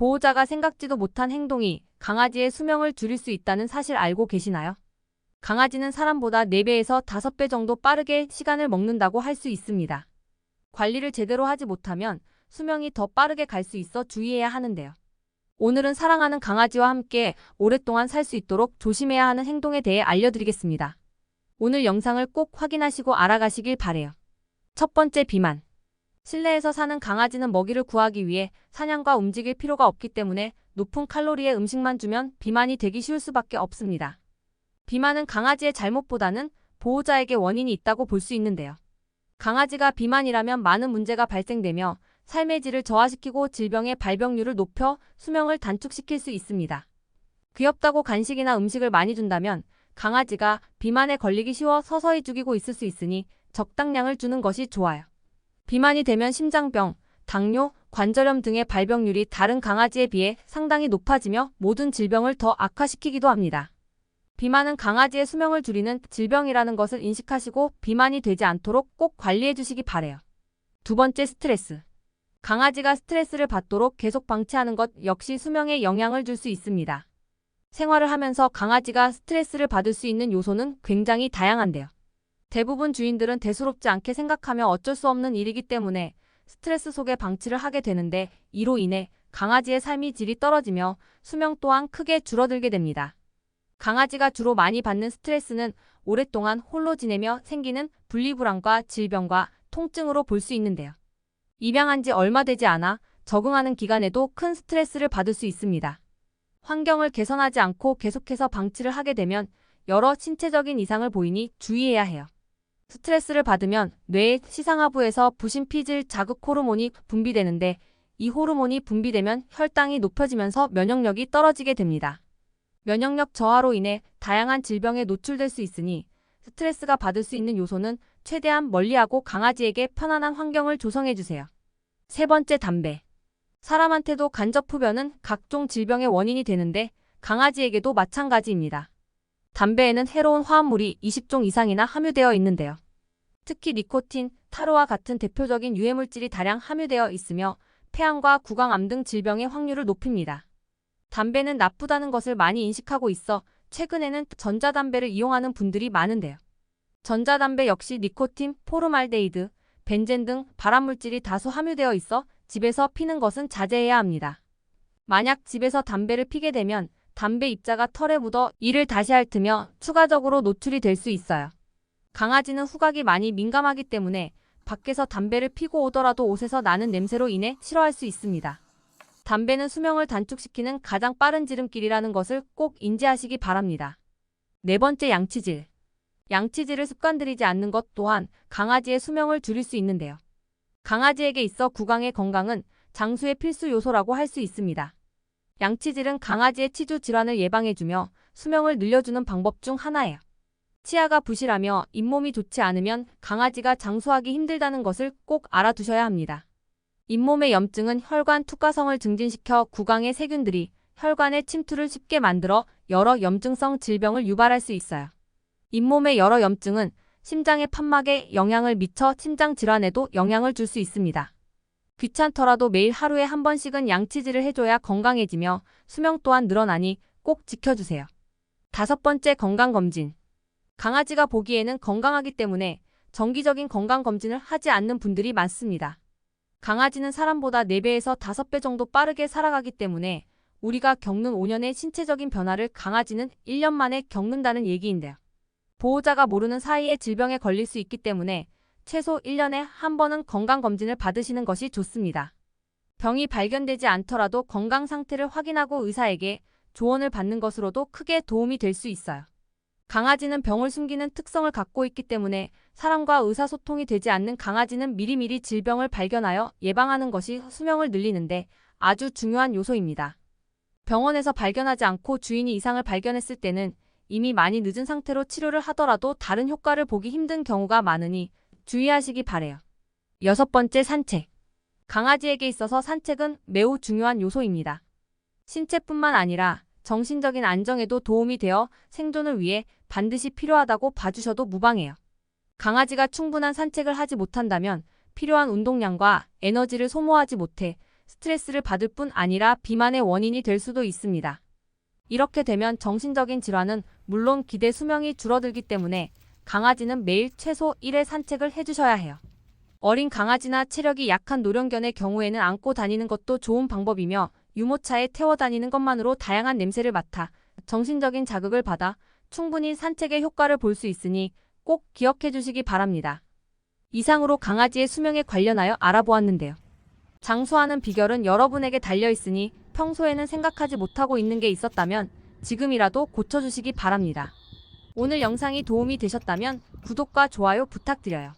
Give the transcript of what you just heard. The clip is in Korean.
보호자가 생각지도 못한 행동이 강아지의 수명을 줄일 수 있다는 사실 알고 계시나요? 강아지는 사람보다 4배에서 5배 정도 빠르게 시간을 먹는다고 할 수 있습니다. 관리를 제대로 하지 못하면 수명이 더 빠르게 갈 수 있어 주의해야 하는데요. 오늘은 사랑하는 강아지와 함께 오랫동안 살 수 있도록 조심해야 하는 행동에 대해 알려드리겠습니다. 오늘 영상을 꼭 확인하시고 알아가시길 바래요. 첫 번째, 비만. 실내에서 사는 강아지는 먹이를 구하기 위해 사냥과 움직일 필요가 없기 때문에 높은 칼로리의 음식만 주면 비만이 되기 쉬울 수밖에 없습니다. 비만은 강아지의 잘못보다는 보호자에게 원인이 있다고 볼 수 있는데요. 강아지가 비만이라면 많은 문제가 발생되며 삶의 질을 저하시키고 질병의 발병률을 높여 수명을 단축시킬 수 있습니다. 귀엽다고 간식이나 음식을 많이 준다면 강아지가 비만에 걸리기 쉬워 서서히 죽이고 있을 수 있으니 적당량을 주는 것이 좋아요. 비만이 되면 심장병, 당뇨, 관절염 등의 발병률이 다른 강아지에 비해 상당히 높아지며 모든 질병을 더 악화시키기도 합니다. 비만은 강아지의 수명을 줄이는 질병이라는 것을 인식하시고 비만이 되지 않도록 꼭 관리해 주시기 바래요. 두 번째, 스트레스. 강아지가 스트레스를 받도록 계속 방치하는 것 역시 수명에 영향을 줄 수 있습니다. 생활을 하면서 강아지가 스트레스를 받을 수 있는 요소는 굉장히 다양한데요. 대부분 주인들은 대수롭지 않게 생각하며 어쩔 수 없는 일이기 때문에 스트레스 속에 방치를 하게 되는데 이로 인해 강아지의 삶의 질이 떨어지며 수명 또한 크게 줄어들게 됩니다. 강아지가 주로 많이 받는 스트레스는 오랫동안 홀로 지내며 생기는 분리불안과 질병과 통증으로 볼 수 있는데요. 입양한 지 얼마 되지 않아 적응하는 기간에도 큰 스트레스를 받을 수 있습니다. 환경을 개선하지 않고 계속해서 방치를 하게 되면 여러 신체적인 이상을 보이니 주의해야 해요. 스트레스를 받으면 뇌의 시상하부에서 부신피질 자극 호르몬이 분비되는데 이 호르몬이 분비되면 혈당이 높아지면서 면역력이 떨어지게 됩니다. 면역력 저하로 인해 다양한 질병에 노출될 수 있으니 스트레스가 받을 수 있는 요소는 최대한 멀리하고 강아지에게 편안한 환경을 조성해주세요. 세 번째, 담배. 사람한테도 간접흡연은 각종 질병의 원인이 되는데 강아지에게도 마찬가지입니다. 담배에는 해로운 화합물이 20종 이상이나 함유되어 있는데요. 특히 니코틴, 타르와 같은 대표적인 유해물질이 다량 함유되어 있으며 폐암과 구강암 등 질병의 확률을 높입니다. 담배는 나쁘다는 것을 많이 인식하고 있어 최근에는 전자담배를 이용하는 분들이 많은데요. 전자담배 역시 니코틴, 포르말데히드, 벤젠 등 발암물질이 다수 함유되어 있어 집에서 피는 것은 자제해야 합니다. 만약 집에서 담배를 피게 되면 담배 입자가 털에 묻어 이를 다시 핥으며 추가적으로 노출이 될 수 있어요. 강아지는 후각이 많이 민감하기 때문에 밖에서 담배를 피고 오더라도 옷에서 나는 냄새로 인해 싫어할 수 있습니다. 담배는 수명을 단축시키는 가장 빠른 지름길이라는 것을 꼭 인지하시기 바랍니다. 네 번째, 양치질. 양치질을 습관들이지 않는 것 또한 강아지의 수명을 줄일 수 있는데요. 강아지에게 있어 구강의 건강은 장수의 필수 요소라고 할 수 있습니다. 양치질은 강아지의 치주 질환을 예방해주며 수명을 늘려주는 방법 중 하나예요. 치아가 부실하며 잇몸이 좋지 않으면 강아지가 장수하기 힘들다는 것을 꼭 알아두셔야 합니다. 잇몸의 염증은 혈관 투과성을 증진시켜 구강의 세균들이 혈관에 침투를 쉽게 만들어 여러 염증성 질병을 유발할 수 있어요. 잇몸의 여러 염증은 심장의 판막에 영향을 미쳐 심장 질환에도 영향을 줄 수 있습니다. 귀찮더라도 매일 하루에 한 번씩은 양치질을 해줘야 건강해지며 수명 또한 늘어나니 꼭 지켜주세요. 다섯 번째, 건강검진. 강아지가 보기에는 건강하기 때문에 정기적인 건강검진을 하지 않는 분들이 많습니다. 강아지는 사람보다 4배에서 5배 정도 빠르게 살아가기 때문에 우리가 겪는 5년의 신체적인 변화를 강아지는 1년 만에 겪는다는 얘기인데요. 보호자가 모르는 사이에 질병에 걸릴 수 있기 때문에 최소 1년에 한 번은 건강검진을 받으시는 것이 좋습니다. 병이 발견되지 않더라도 건강 상태를 확인하고 의사에게 조언을 받는 것으로도 크게 도움이 될 수 있어요. 강아지는 병을 숨기는 특성을 갖고 있기 때문에 사람과 의사소통이 되지 않는 강아지는 미리미리 질병을 발견하여 예방하는 것이 수명을 늘리는데 아주 중요한 요소입니다. 병원에서 발견하지 않고 주인이 이상을 발견했을 때는 이미 많이 늦은 상태로 치료를 하더라도 다른 효과를 보기 힘든 경우가 많으니 주의하시기 바래요. 여섯 번째, 산책. 강아지에게 있어서 산책은 매우 중요한 요소입니다. 신체뿐만 아니라 정신적인 안정에도 도움이 되어 생존을 위해 반드시 필요하다고 봐주셔도 무방해요. 강아지가 충분한 산책을 하지 못한다면 필요한 운동량과 에너지를 소모하지 못해 스트레스를 받을 뿐 아니라 비만의 원인이 될 수도 있습니다. 이렇게 되면 정신적인 질환은 물론 기대 수명이 줄어들기 때문에 강아지는 매일 최소 1회 산책을 해주셔야 해요. 어린 강아지나 체력이 약한 노령견의 경우에는 안고 다니는 것도 좋은 방법이며 유모차에 태워 다니는 것만으로 다양한 냄새를 맡아 정신적인 자극을 받아 충분히 산책의 효과를 볼 수 있으니 꼭 기억해 주시기 바랍니다. 이상으로 강아지의 수명에 관련하여 알아보았는데요. 장수하는 비결은 여러분에게 달려 있으니 평소에는 생각하지 못하고 있는 게 있었다면 지금이라도 고쳐주시기 바랍니다. 오늘 영상이 도움이 되셨다면 구독과 좋아요 부탁드려요.